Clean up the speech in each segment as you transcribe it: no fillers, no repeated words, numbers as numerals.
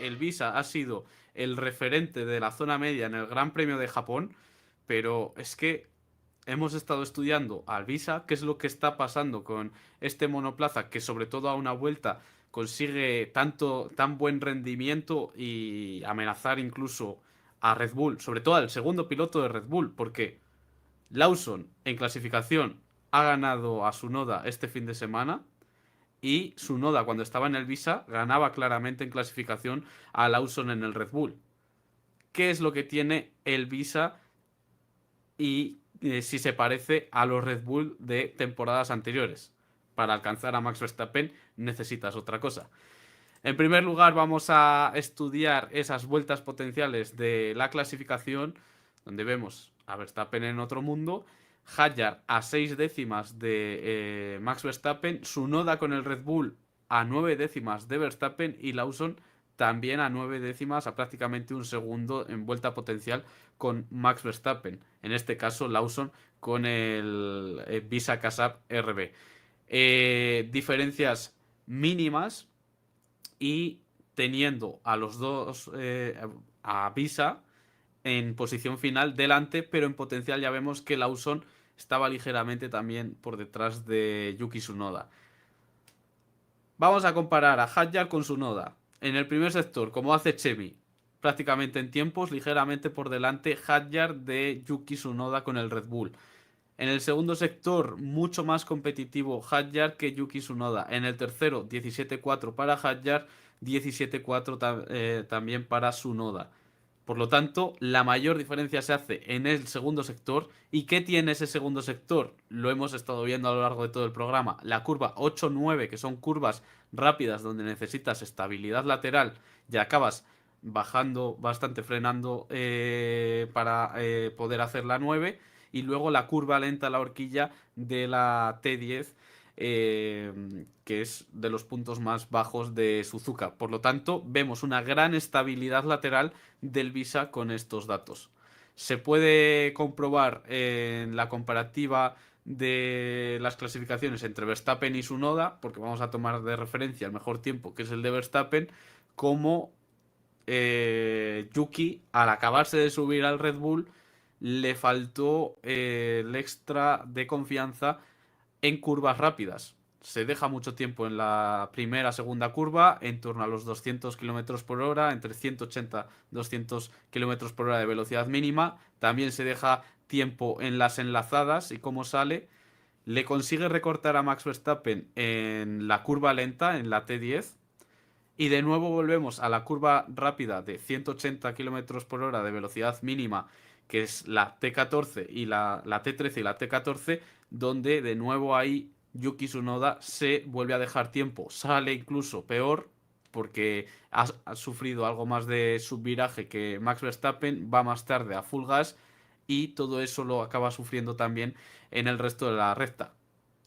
el Visa ha sido el referente de la zona media en el Gran Premio de Japón, pero es que hemos estado estudiando al Visa, qué es lo que está pasando con este monoplaza, que sobre todo a una vuelta consigue tan buen rendimiento y amenazar incluso a Red Bull, sobre todo al segundo piloto de Red Bull, porque Lawson en clasificación ha ganado a Tsunoda este fin de semana y Tsunoda cuando estaba en el Visa ganaba claramente en clasificación a Lawson en el Red Bull. ¿Qué es lo que tiene el Visa y si se parece a los Red Bull de temporadas anteriores? Para alcanzar a Max Verstappen necesitas otra cosa. En primer lugar, vamos a estudiar esas vueltas potenciales de la clasificación, donde vemos a Verstappen en otro mundo, Hadjar a 6 décimas de Max Verstappen, Tsunoda con el Red Bull a 9 décimas de Verstappen y Lawson también a 9 décimas, a prácticamente un segundo en vuelta potencial con Max Verstappen. En este caso, Lawson con el Visa Casap RB. Diferencias mínimas y teniendo a los dos, a Visa en posición final delante, pero en potencial ya vemos que Lawson estaba ligeramente también por detrás de Yuki Tsunoda. Vamos a comparar a Hadjar con Tsunoda. En el primer sector, como hace Chevy, prácticamente en tiempos, ligeramente por delante Hadjar de Yuki Tsunoda con el Red Bull. En el segundo sector, mucho más competitivo Hadjar que Yuki Tsunoda. En el tercero, 17-4 para Hadjar, 17-4 también para Tsunoda. Por lo tanto, la mayor diferencia se hace en el segundo sector. ¿Y qué tiene ese segundo sector? Lo hemos estado viendo a lo largo de todo el programa. La curva 8-9, que son curvas rápidas donde necesitas estabilidad lateral y acabas bajando bastante, frenando para poder hacer la 9. Y luego la curva lenta, la horquilla de la T10, que es de los puntos más bajos de Suzuka. Por lo tanto, vemos una gran estabilidad lateral del Visa con estos datos. Se puede comprobar en la comparativa de las clasificaciones entre Verstappen y Tsunoda, porque vamos a tomar de referencia el mejor tiempo, que es el de Verstappen, como Yuki, al acabarse de subir al Red Bull, le faltó el extra de confianza en curvas rápidas. Se deja mucho tiempo en la primera, segunda curva, en torno a los 200 km por hora, entre 180 y 200 km por hora de velocidad mínima. También se deja tiempo en las enlazadas y cómo sale. Le consigue recortar a Max Verstappen en la curva lenta, en la T10. Y de nuevo volvemos a la curva rápida de 180 km por hora de velocidad mínima, que es la T14 y la T13 y la T14, donde de nuevo ahí Yuki Tsunoda se vuelve a dejar tiempo. Sale incluso peor porque ha sufrido algo más de subviraje que Max Verstappen, va más tarde a full gas y todo eso lo acaba sufriendo también en el resto de la recta.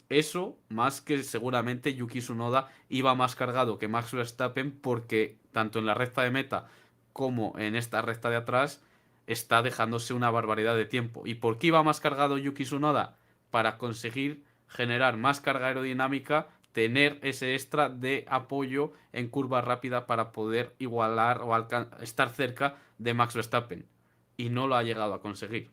Eso, más que seguramente Yuki Tsunoda iba más cargado que Max Verstappen porque tanto en la recta de meta como en esta recta de atrás está dejándose una barbaridad de tiempo. ¿Y por qué iba más cargado Yuki Tsunoda? Para conseguir generar más carga aerodinámica, tener ese extra de apoyo en curva rápida para poder igualar o estar cerca de Max Verstappen. Y no lo ha llegado a conseguir.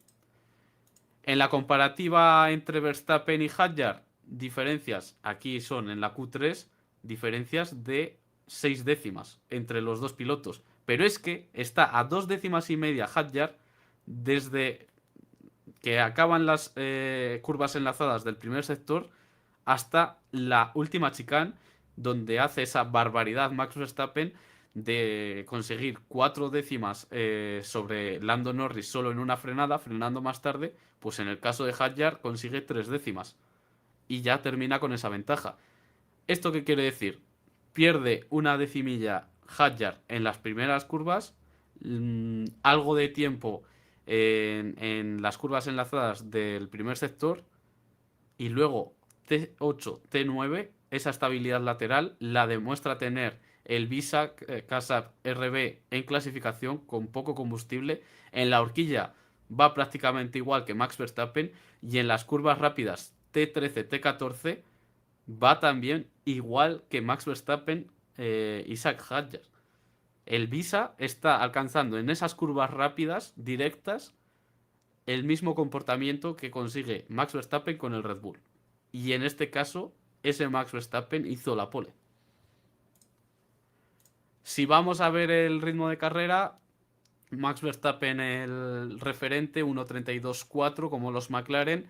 En la comparativa entre Verstappen y Hadjar, diferencias aquí son en la Q3, diferencias de 6 décimas entre los dos pilotos. Pero es que está a 2 décimas y media Hadjar desde que acaban las curvas enlazadas del primer sector hasta la última chicane, donde hace esa barbaridad Max Verstappen de conseguir 4 décimas sobre Lando Norris solo en una frenada, frenando más tarde, pues en el caso de Hadjar consigue 3 décimas y ya termina con esa ventaja. ¿Esto qué quiere decir? Pierde una decimilla Hadjar en las primeras curvas, algo de tiempo en las curvas enlazadas del primer sector y luego T8, T9, esa estabilidad lateral la demuestra tener el Visa Casap RB en clasificación con poco combustible. En la horquilla va prácticamente igual que Max Verstappen y en las curvas rápidas T13, T14 va también igual que Max Verstappen, Isaac Hadjar. El Visa está alcanzando en esas curvas rápidas, directas, el mismo comportamiento que consigue Max Verstappen con el Red Bull. Y en este caso, ese Max Verstappen hizo la pole. Si vamos a ver el ritmo de carrera, Max Verstappen el referente, 1.32.4 como los McLaren.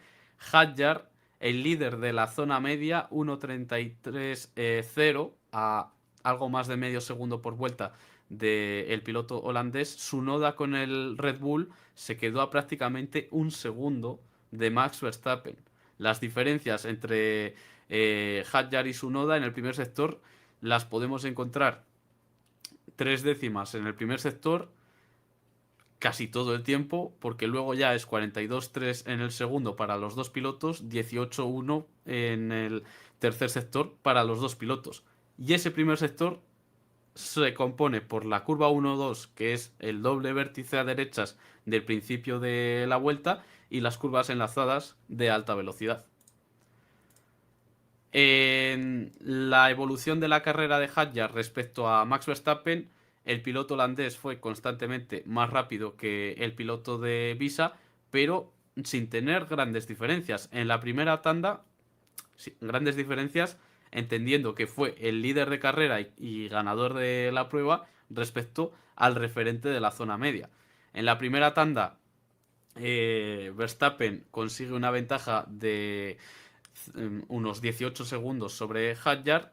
Hadjar, el líder de la zona media, 1.33.0 a algo más de medio segundo por vuelta del piloto holandés. Tsunoda con el Red Bull se quedó a prácticamente un segundo de Max Verstappen. Las diferencias entre Hadjar y Tsunoda en el primer sector las podemos encontrar 3 décimas en el primer sector casi todo el tiempo, porque luego ya es 42-3 en el segundo para los dos pilotos, 18-1 en el tercer sector para los dos pilotos. Y ese primer sector se compone por la curva 1-2, que es el doble vértice a derechas del principio de la vuelta, y las curvas enlazadas de alta velocidad. En la evolución de la carrera de Hadjar respecto a Max Verstappen, el piloto holandés fue constantemente más rápido que el piloto de Visa, pero sin tener grandes diferencias. En la primera tanda, grandes diferencias, entendiendo que fue el líder de carrera y ganador de la prueba respecto al referente de la zona media. En la primera tanda, Verstappen consigue una ventaja de unos 18 segundos sobre Hadjar.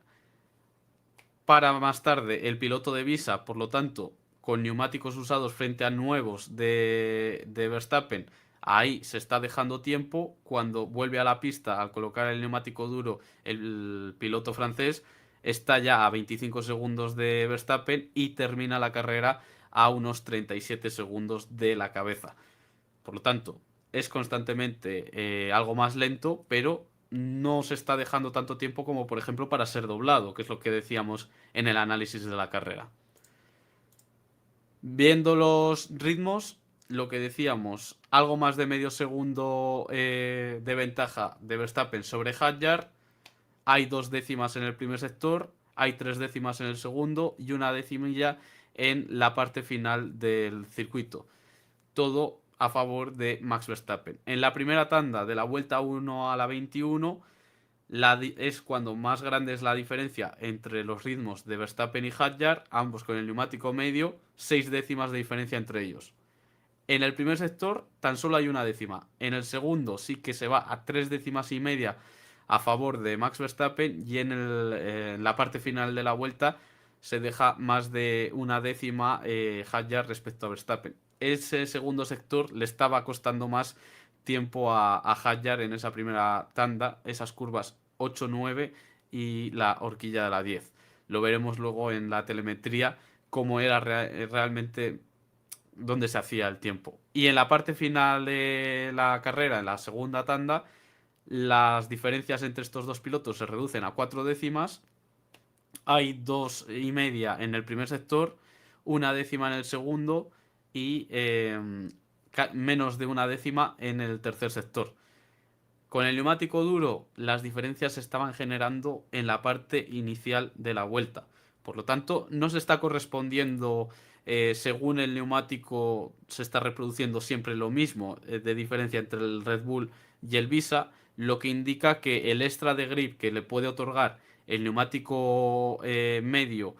Para más tarde, el piloto de Visa, por lo tanto, con neumáticos usados frente a nuevos de Verstappen, ahí se está dejando tiempo. Cuando vuelve a la pista al colocar el neumático duro, el piloto francés está ya a 25 segundos de Verstappen y termina la carrera a unos 37 segundos de la cabeza. Por lo tanto, es constantemente algo más lento, pero no se está dejando tanto tiempo como, por ejemplo, para ser doblado, que es lo que decíamos en el análisis de la carrera. Viendo los ritmos, lo que decíamos, algo más de medio segundo de ventaja de Verstappen sobre Hadjar. Hay 2 décimas en el primer sector, hay 3 décimas en el segundo y una decimilla en la parte final del circuito. Todo a favor de Max Verstappen. En la primera tanda, de la vuelta 1 a la 21, es cuando más grande es la diferencia entre los ritmos de Verstappen y Hadjar, ambos con el neumático medio, 6 décimas de diferencia entre ellos. En el primer sector tan solo hay una décima. En el segundo sí que se va a 3 décimas y media a favor de Max Verstappen, y en la parte final de la vuelta se deja más de una décima Hadjar respecto a Verstappen. Ese segundo sector le estaba costando más tiempo a Hadjar en esa primera tanda, esas curvas 8-9 y la horquilla de la 10. Lo veremos luego en la telemetría cómo era realmente donde se hacía el tiempo. Y en la parte final de la carrera, en la segunda tanda, las diferencias entre estos dos pilotos se reducen a 4 décimas. Hay 2,5 en el primer sector, una décima en el segundo y menos de una décima en el tercer sector. Con el neumático duro, las diferencias se estaban generando en la parte inicial de la vuelta. Por lo tanto, no se está correspondiendo, según el neumático, se está reproduciendo siempre lo mismo de diferencia entre el Red Bull y el Visa, lo que indica que el extra de grip que le puede otorgar el neumático medio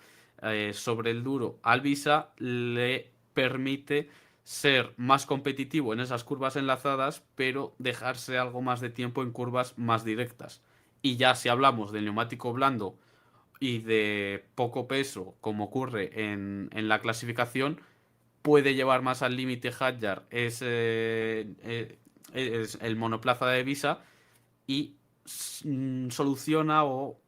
sobre el duro al Visa le permite ser más competitivo en esas curvas enlazadas, pero dejarse algo más de tiempo en curvas más directas. Y ya si hablamos del neumático blando y de poco peso, como ocurre en la clasificación, puede llevar más al límite Hadjar es el monoplaza de Visa y soluciona o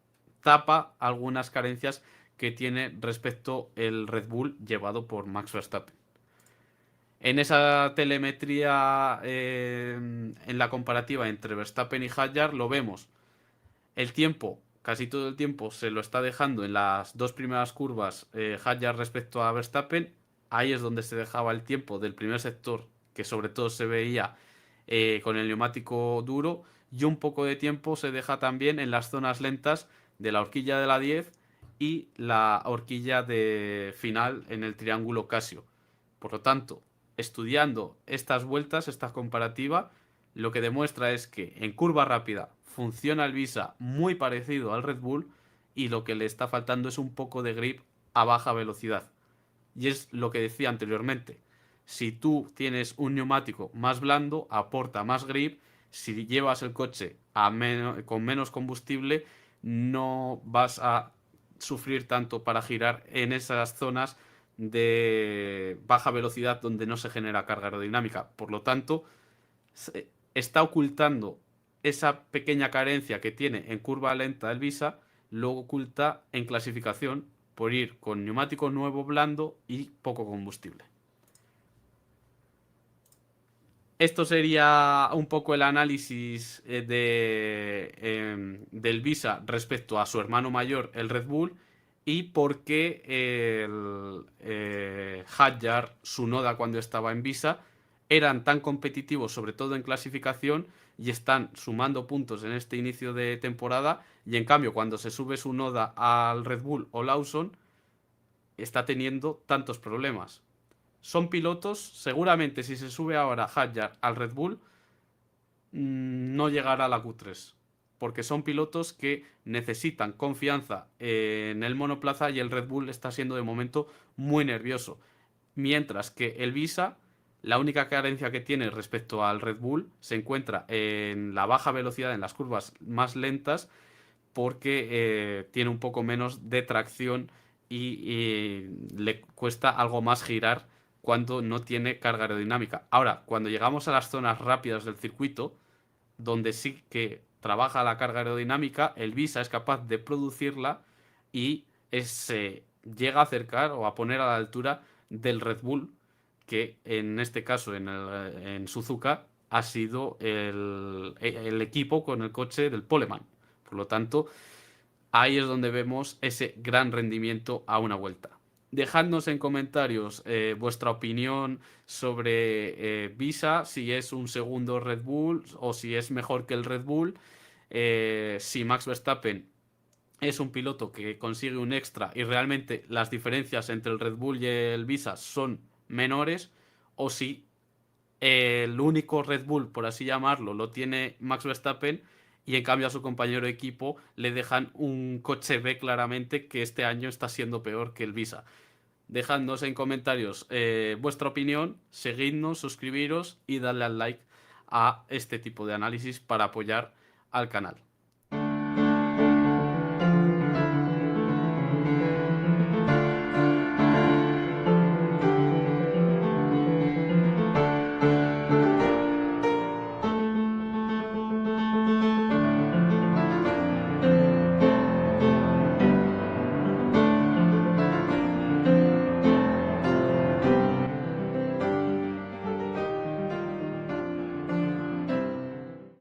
tapa algunas carencias que tiene respecto el Red Bull llevado por Max Verstappen. En esa telemetría, en la comparativa entre Verstappen y Hadjar, lo vemos. El tiempo, casi todo el tiempo, se lo está dejando en las dos primeras curvas Hadjar respecto a Verstappen. Ahí es donde se dejaba el tiempo del primer sector, que sobre todo se veía con el neumático duro. Y un poco de tiempo se deja también en las zonas lentas de la horquilla de la 10 y la horquilla de final en el triángulo Casio. Por lo tanto, estudiando estas vueltas, esta comparativa, lo que demuestra es que en curva rápida funciona el Visa muy parecido al Red Bull y lo que le está faltando es un poco de grip a baja velocidad. Y es lo que decía anteriormente. Si tú tienes un neumático más blando, aporta más grip. Si llevas el coche con menos combustible, no vas a sufrir tanto para girar en esas zonas de baja velocidad donde no se genera carga aerodinámica. Por lo tanto, está ocultando esa pequeña carencia que tiene en curva lenta el Visa, lo oculta en clasificación por ir con neumático nuevo blando y poco combustible. Esto sería un poco el análisis del Visa respecto a su hermano mayor, el Red Bull, y por qué el Hadjar, Tsunoda cuando estaba en Visa, eran tan competitivos, sobre todo en clasificación, y están sumando puntos en este inicio de temporada, y en cambio cuando se sube Tsunoda al Red Bull o Lawson, está teniendo tantos problemas. Son pilotos, seguramente si se sube ahora Hadjar al Red Bull, no llegará a la Q3. Porque son pilotos que necesitan confianza en el monoplaza y el Red Bull está siendo de momento muy nervioso. Mientras que el Visa, la única carencia que tiene respecto al Red Bull se encuentra en la baja velocidad en las curvas más lentas porque tiene un poco menos de tracción y le cuesta algo más girar cuando no tiene carga aerodinámica. Ahora, cuando llegamos a las zonas rápidas del circuito, donde sí que trabaja la carga aerodinámica, el Visa es capaz de producirla y se llega a acercar o a poner a la altura del Red Bull, que en este caso en Suzuka ha sido el equipo con el coche del Poleman. Por lo tanto, ahí es donde vemos ese gran rendimiento a una vuelta. Dejadnos en comentarios vuestra opinión sobre Visa, si es un segundo Red Bull o si es mejor que el Red Bull, si Max Verstappen es un piloto que consigue un extra y realmente las diferencias entre el Red Bull y el Visa son menores, o si el único Red Bull, por así llamarlo, lo tiene Max Verstappen y en cambio a su compañero de equipo le dejan un coche B claramente que este año está siendo peor que el Visa. Dejadnos en comentarios vuestra opinión, seguidnos, suscribiros y darle al like a este tipo de análisis para apoyar al canal.